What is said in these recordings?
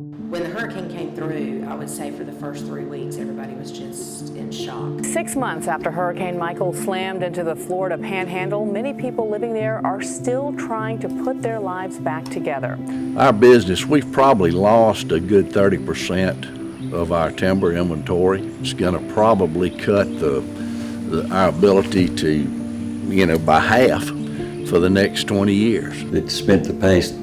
When the hurricane came through, I would say for the first 3 weeks, everybody was just in shock. 6 months after Hurricane Michael slammed into the Florida Panhandle, many people living there are still trying to put their lives back together. Our business, we've probably lost a good 30% of our timber inventory. It's going to probably cut our ability to, by half for the next 20 years. It spent the past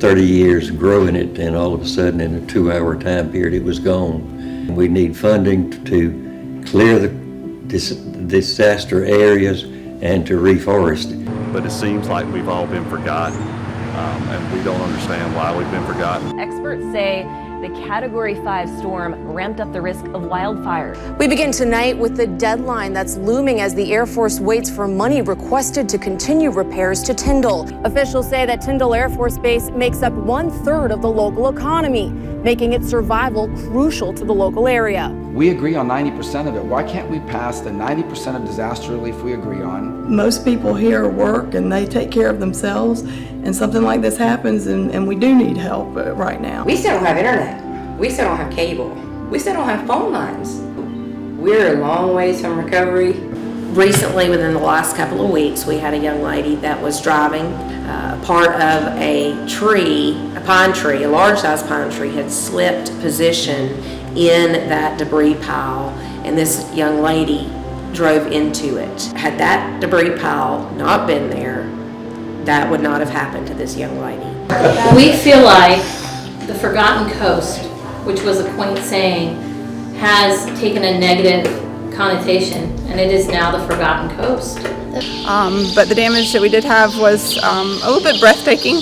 30 years growing it, and all of a sudden in a 2-hour time period it was gone. We need funding to clear the disaster areas and to reforest it. But it seems like we've all been forgotten, and we don't understand why we've been forgotten. Experts say the Category 5 storm ramped up the risk of wildfire. We begin tonight with the deadline that's looming as the Air Force waits for money requested to continue repairs to Tyndall. Officials say that Tyndall Air Force Base makes up 1/3 of the local economy, making its survival crucial to the local area. We agree on 90% of it. Why can't we pass the 90% of disaster relief we agree on? Most people here work and they take care of themselves, and something like this happens and we do need help right now. We still don't have internet. We still don't have cable. We still don't have phone lines. We're a long ways from recovery. Recently, within the last couple of weeks, we had a young lady that was driving. Part of a tree, a pine tree, a large-sized pine tree, had slipped position in that debris pile, and this young lady drove into it. Had that debris pile not been there, that would not have happened to this young lady. We feel like the Forgotten Coast, which was a quaint saying, has taken a negative connotation, and it is now the Forgotten Coast. But the damage that we did have was a little bit breathtaking.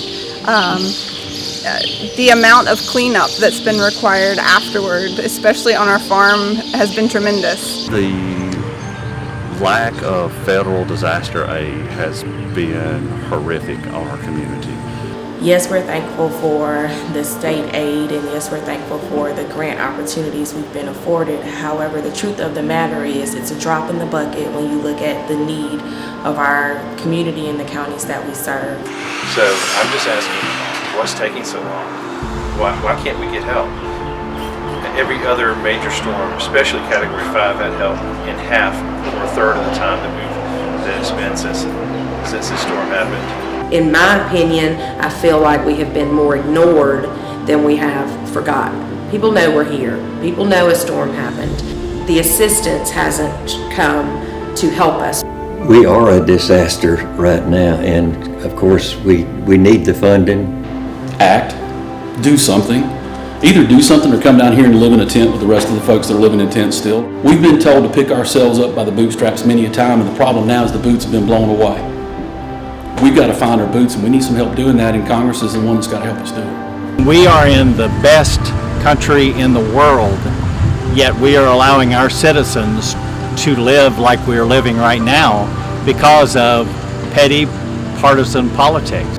The amount of cleanup that's been required afterward, especially on our farm, has been tremendous. The lack of federal disaster aid has been horrific on our community. Yes, we're thankful for the state aid, and yes, we're thankful for the grant opportunities we've been afforded. However, the truth of the matter is it's a drop in the bucket when you look at the need of our community and the counties that we serve. So I'm just asking, what's taking so long? Why can't we get help? Every other major storm, especially Category 5, had help in half or a third of the time that it's been since this storm happened. In my opinion, I feel like we have been more ignored than we have forgotten. People know we're here. People know a storm happened. The assistance hasn't come to help us. We are a disaster right now, and of course we need the funding. Act, do something. Either do something or come down here and live in a tent with the rest of the folks that are living in tents still. We've been told to pick ourselves up by the bootstraps many a time, and the problem now is the boots have been blown away. We've got to find our boots, and we need some help doing that, and Congress is the one that's got to help us do it. We are in the best country in the world, yet we are allowing our citizens to live like we are living right now because of petty partisan politics.